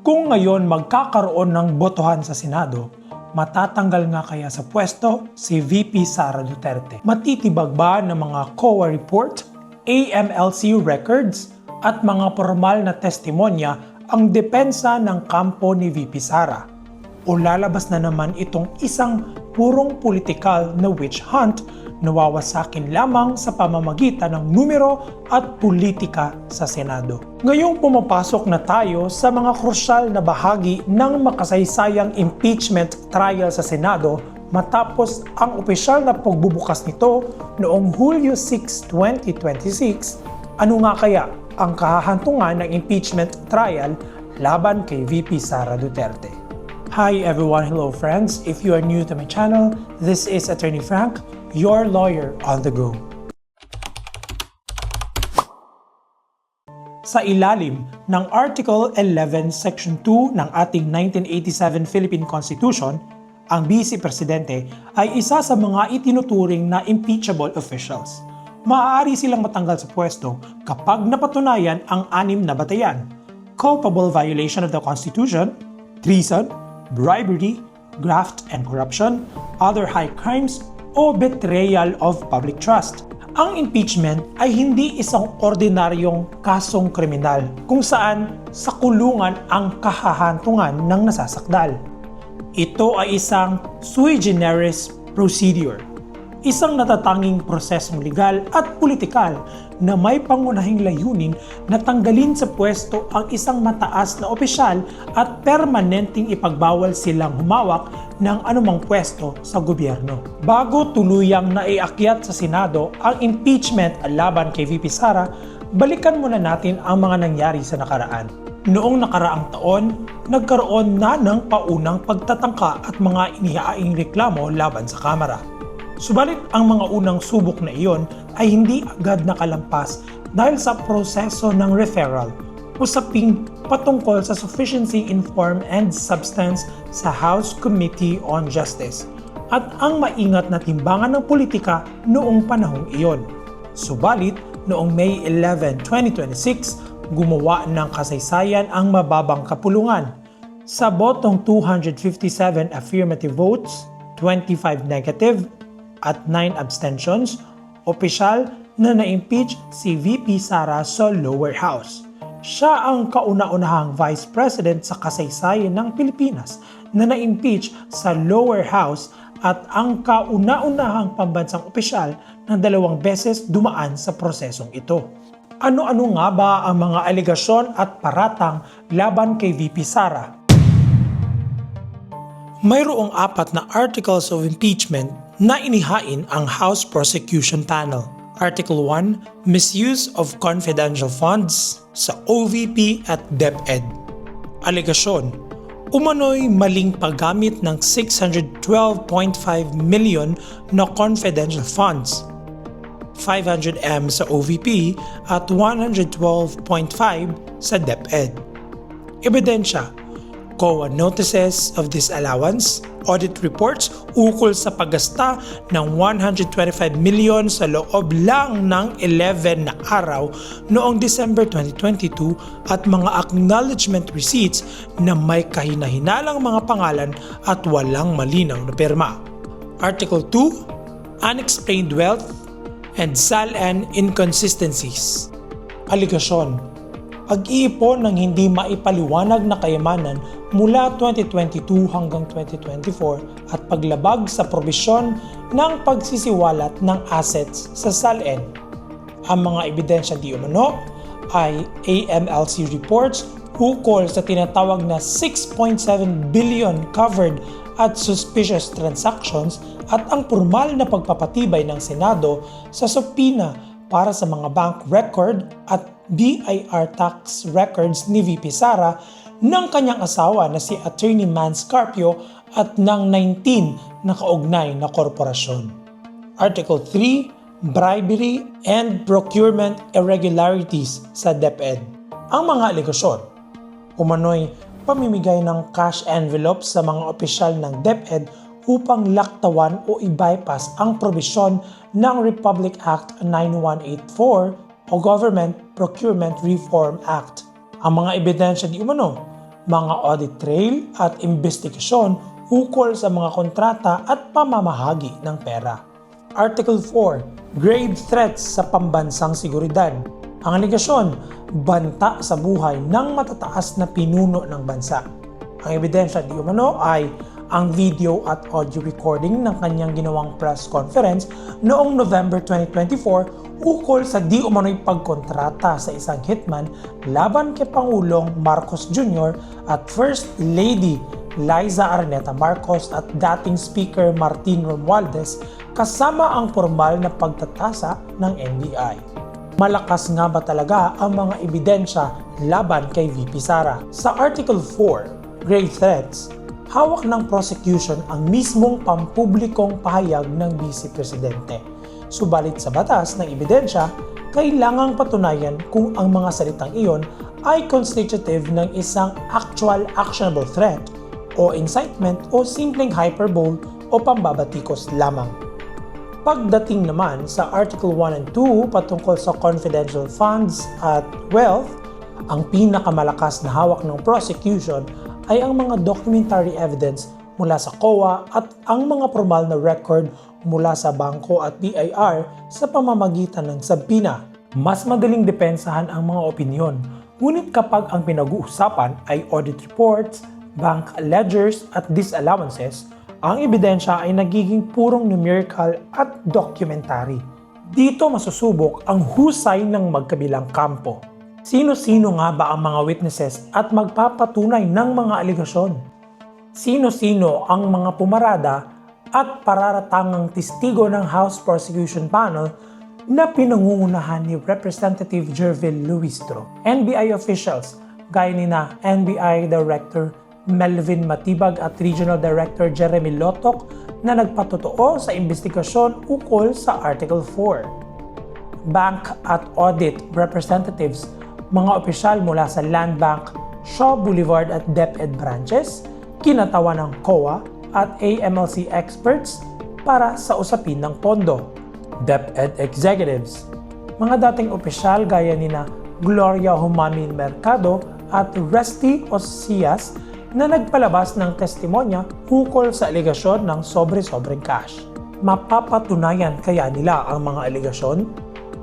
Kung ngayon magkakaroon ng botohan sa Senado, matatanggal nga kaya sa pwesto si VP Sara Duterte? Matitibag ba ng mga COA report, AMLC records, at mga formal na testimonya ang depensa ng kampo ni VP Sara? O lalabas na naman itong isang purong politikal na witch hunt na wawasakin lamang sa pamamagitan ng numero at politika sa Senado? Ngayong pumapasok na tayo sa mga krusyal na bahagi ng makasaysayang impeachment trial sa Senado matapos ang opisyal na pagbubukas nito noong Hulyo 6, 2026, ano nga kaya ang kahahantungan ng impeachment trial laban kay VP Sara Duterte? Hi everyone, hello friends. If you are new to my channel, this is Attorney Frank, your lawyer on the go. Sa ilalim ng Article 11, Section 2 ng ating 1987 Philippine Constitution, ang Vice Presidente ay isa sa mga itinuturing na impeachable officials. Maaari silang matanggal sa pwesto kapag napatunayan ang 6 na batayan: culpable violation of the Constitution, treason, bribery, graft and corruption, other high crimes, o betrayal of public trust. Ang impeachment ay hindi isang ordinaryong kasong kriminal kung saan sa kulungan ang kahahantungan ng nasasakdal. Ito ay isang sui generis procedure, isang natatanging prosesong legal at politikal na may pangunahing layunin na tanggalin sa pwesto ang isang mataas na opisyal at permanenteng ipagbawal silang humawak ng anumang pwesto sa gobyerno. Bago tuluyang naiakyat sa Senado ang impeachment laban kay VP Sara, balikan muna natin ang mga nangyari sa nakaraan. Noong nakaraang taon, nagkaroon na ng paunang pagtatangka at mga inihaing reklamo laban sa Kamara. Subalit ang mga unang subok na iyon ay hindi agad nakalampas dahil sa proseso ng referral, usaping patungkol sa sufficiency in form and substance sa House Committee on Justice at ang maingat na timbangan ng politika noong panahong iyon. Subalit noong May 11, 2026, gumawa ng kasaysayan ang mababang kapulungan. Sa botong 257 affirmative votes, 25 negative, at 9 abstentions, opisyal na na-impeach si VP Sara sa lower house. Siya ang kauna-unahang Vice President sa kasaysayan ng Pilipinas na na-impeach sa lower house at ang kauna-unahang pambansang opisyal na 2 beses dumaan sa prosesong ito. Ano-ano nga ba ang mga alegasyon at paratang laban kay VP Sara? Mayroong 4 na articles of impeachment na inihain ang House Prosecution Panel. Article 1, misuse of confidential funds sa OVP at DepEd. Alegasyon, umano'y maling paggamit ng 612.5 million na confidential funds, 500M sa OVP at 112.5 sa DepEd. Ebidensya, COA notices of disallowance, audit reports ukol sa paggasta ng 125 million sa loob lang ng 11 na araw noong December 2022 at mga acknowledgement receipts na may kahina-hinalang mga pangalan at walang malinaw na pirma. Article 2, unexplained wealth and SALN inconsistencies. Alegasyon, pag-iipon ng hindi maipaliwanag na kayamanan mula 2022 hanggang 2024 at paglabag sa probisyon ng pagsisiwalat ng assets sa SALN. Ang mga ebidensya di umano ay AMLC reports ukol sa tinatawag na 6.7 billion covered at suspicious transactions at ang formal na pagpapatibay ng Senado sa subpoena para sa mga bank record at BIR tax records ni VP Sara, ng kanyang asawa na si Attorney Mans Carpio at ng 19 na kaugnay na korporasyon. Article 3, bribery and procurement irregularities sa DepEd. Ang mga alegasyon, umano'y pamimigay ng cash envelopes sa mga opisyal ng DepEd upang laktawan o i-bypass ang probisyon ng Republic Act 9184 o Government Procurement Reform Act. Ang mga ebidensya di umano, mga audit trail at investigasyon ukol sa mga kontrata at pamamahagi ng pera. Article 4. Grave threats sa pambansang seguridad. Ang aligasyon, banta sa buhay ng matataas na pinuno ng bansa. Ang ebidensya di umano ay ang video at audio recording ng kanyang ginawang press conference noong November 2024 ukol sa di umano'y pagkontrata sa isang hitman laban kay Pangulong Marcos Jr. at First Lady Liza Araneta Marcos at dating Speaker Martin Romualdez kasama ang formal na pagtatasa ng NBI. Malakas nga ba talaga ang mga ebidensya laban kay VP Sara? Sa Article 4, Grave Threats, hawak ng prosecution ang mismong pampublikong pahayag ng Vice Presidente. Subalit sa batas ng ebidensya, kailangang patunayan kung ang mga salitang iyon ay constitutive ng isang actual actionable threat o incitement o simpleng hyperbole o pambabatikos lamang. Pagdating naman sa Article 1 and 2 patungkol sa confidential funds at wealth, ang pinakamalakas na hawak ng prosecution ay ang mga documentary evidence mula sa COA at ang mga formal na record mula sa bangko at BIR sa pamamagitan ng sabina. Mas madaling depensahan ang mga opinyon, ngunit kapag ang pinag-uusapan ay audit reports, bank ledgers at disallowances, ang ebidensya ay nagiging purong numerical at documentary. Dito masusubok ang husay ng magkabilang kampo. Sino-sino nga ba ang mga witnesses at magpapatunay ng mga aligasyon? Sino-sino ang mga pumarada at pararatangang testigo ng House Prosecution Panel na pinangungunahan ni Representative Jervil Luistro? NBI officials gaya ni na NBI Director Melvin Matibag at Regional Director Jeremy Lotok na nagpatotoo sa investigasyon ukol sa Article 4. Bank at audit representatives, mga opisyal mula sa Land Bank, Shaw Boulevard at DepEd branches, kinatawan ng COA at AMLC experts para sa usapin ng pondo. DepEd executives, mga dating opisyal gaya ni na Gloria Humamin Mercado at Resty Osias na nagpalabas ng testimonya ukol sa aligasyon ng sobre-sobreng cash. Mapapatunayan kaya nila ang mga aligasyon?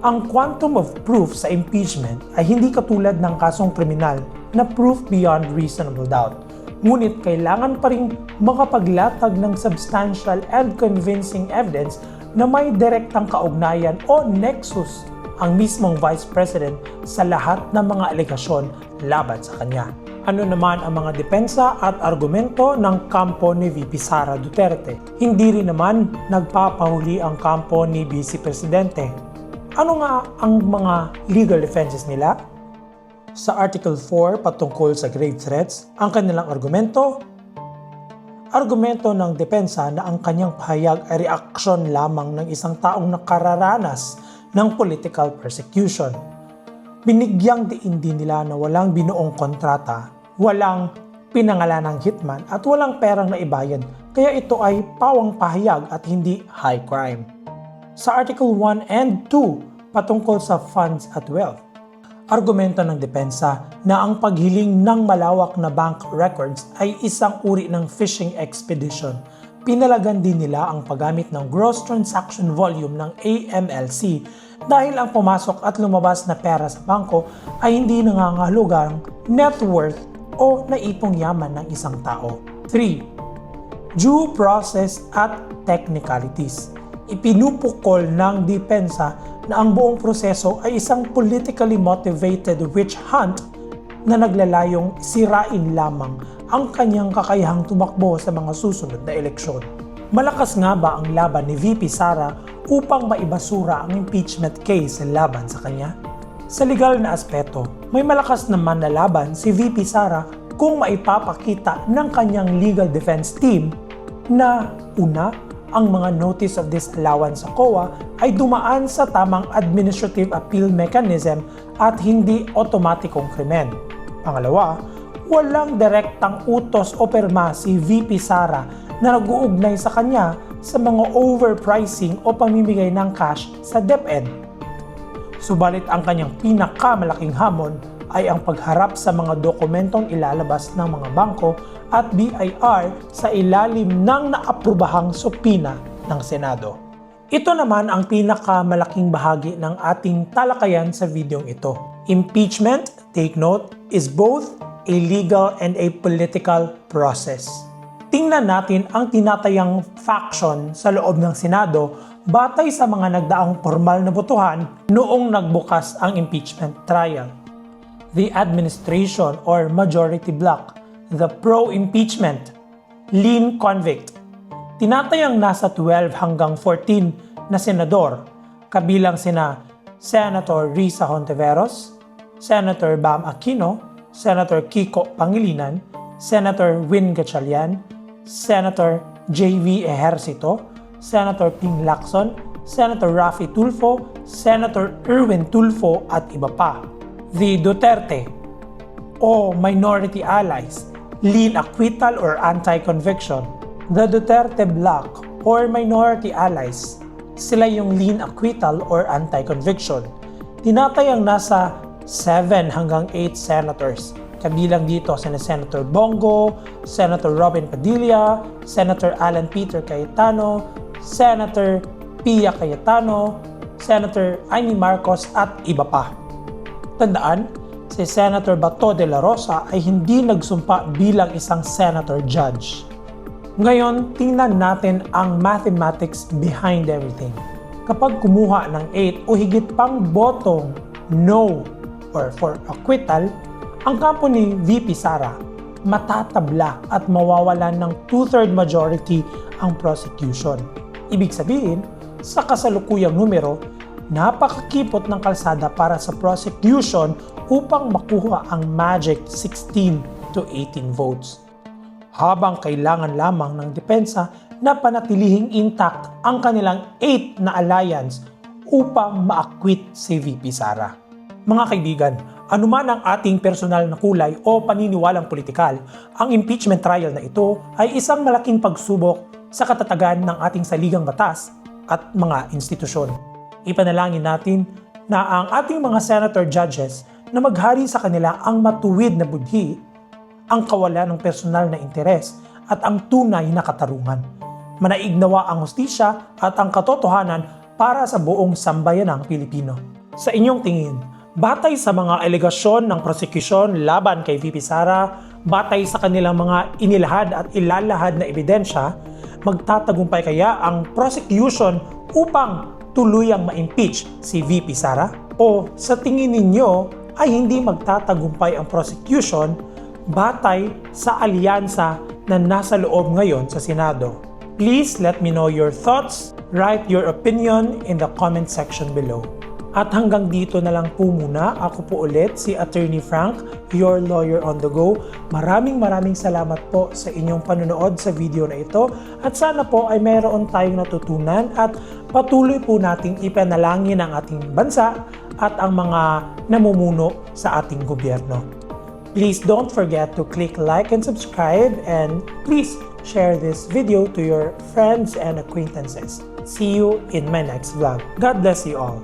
Ang quantum of proof sa impeachment ay hindi katulad ng kasong kriminal na proof beyond reasonable doubt. Ngunit kailangan pa rin makapaglatag ng substantial and convincing evidence na may direktang kaugnayan o nexus ang mismong Vice President sa lahat ng mga aligasyon laban sa kanya. Ano naman ang mga depensa at argumento ng kampo ni VP Sara Duterte? Hindi rin naman nagpapahuli ang kampo ni Vice Presidente. Ano nga ang mga legal defenses nila? Sa Article 4 patungkol sa grave threats, ang kanilang argumento ng depensa na ang kanyang pahayag ay reaksyon lamang ng isang taong nakararanas ng political persecution. Binigyang diin din nila na walang binuong kontrata, walang pinangalanang hitman at walang perang naibayad, kaya ito ay pawang pahayag at hindi high crime. Sa Article 1 and 2 patungkol sa funds at wealth, argumento ng depensa na ang paghiling ng malawak na bank records ay isang uri ng fishing expedition. Pinalagan din nila ang paggamit ng gross transaction volume ng AMLC dahil ang pumasok at lumabas na pera sa bangko ay hindi nangangahulugang net worth o naipong yaman ng isang tao. 3. Due process at technicalities. Ipinupukol ng depensa na ang buong proseso ay isang politically motivated witch hunt na naglalayong sirain lamang ang kanyang kakayahang tumakbo sa mga susunod na eleksyon. Malakas nga ba ang laban ni VP Sara upang maibasura ang impeachment case laban sa kanya? Sa legal na aspeto, may malakas naman na laban si VP Sara kung maipapakita ng kanyang legal defense team na una, ang mga notice of disallowance sa COA ay dumaan sa tamang administrative appeal mechanism at hindi otomatikong krimen. Pangalawa, walang direktang utos o perma si VP Sara na nag-uugnay sa kanya sa mga overpricing o pamimigay ng cash sa DepEd. Subalit ang kanyang pinakamalaking hamon ay ang pagharap sa mga dokumentong ilalabas ng mga bangko at BIR sa ilalim ng naaprubahang supina ng Senado. Ito naman ang pinakamalaking bahagi ng ating talakayan sa videong ito. Impeachment, take note, is both a legal and a political process. Tingnan natin ang tinatayang faction sa loob ng Senado batay sa mga nagdaang formal na botohan noong nagbukas ang impeachment trial. The administration or majority bloc, the pro-impeachment, lean convict, tinatayang nasa 12 hanggang 14 na senador, kabilang sina Senator Risa Hontiveros, Senator Bam Aquino, Senator Kiko Pangilinan, Senator Win Gatchalian, Senator J.V. Ejercito, Senator Ping Lacson, Senator Raffy Tulfo, Senator Erwin Tulfo at iba pa. The Duterte o minority allies, lean acquittal or anti-conviction. The Duterte bloc or minority allies, sila yung lean acquittal or anti-conviction. Tinatayang nasa 7 hanggang 8 senators. Kabilang dito sina Senator Bongo, Senator Robin Padilla, Senator Alan Peter Cayetano, Senator Pia Cayetano, Senator Amy Marcos at iba pa. Tandaan, si Senator Bato de la Rosa ay hindi nagsumpa bilang isang senator judge. Ngayon, tingnan natin ang mathematics behind everything. Kapag kumuha ng 8 o higit pang botong no or for acquittal, ang kampo ni VP Sara matatabla at mawawalan ng 2/3 majority ang prosecution. Ibig sabihin, sa kasalukuyang numero, napakakipot ng kalsada para sa prosecution upang makuha ang magic 16 to 18 votes. Habang kailangan lamang ng depensa na panatilihing intact ang kanilang 8 na alliance upang ma-acquit si VP Sara. Mga kaibigan, anuman ang ating personal na kulay o paniniwalang politikal, ang impeachment trial na ito ay isang malaking pagsubok sa katatagan ng ating saligang batas at mga institusyon. Ipanalangin natin na ang ating mga senator judges na maghari sa kanila ang matuwid na budhi, ang kawalan ng personal na interes at ang tunay na katarungan. Manaignawa ang hustisya at ang katotohanan para sa buong sambayanang Pilipino. Sa inyong tingin, batay sa mga alegasyon ng prosekusyon laban kay VP Sara, batay sa kanilang mga inilahad at ilalahad na ebidensya, magtatagumpay kaya ang prosecution upang tuluyang ma-impeach si VP Sara? O sa tingin ninyo ay hindi magtatagumpay ang prosecution batay sa alyansa na nasa loob ngayon sa Senado? Please let me know your thoughts. Write your opinion in the comment section below. At hanggang dito na lang po muna. Ako po ulit si Attorney Frank, your lawyer on the go. Maraming salamat po sa inyong panonood sa video na ito. At sana po ay mayroon tayong natutunan at patuloy po nating ipanalangin ang ating bansa at ang mga namumuno sa ating gobyerno. Please don't forget to click like and subscribe, and please share this video to your friends and acquaintances. See you in my next vlog. God bless you all.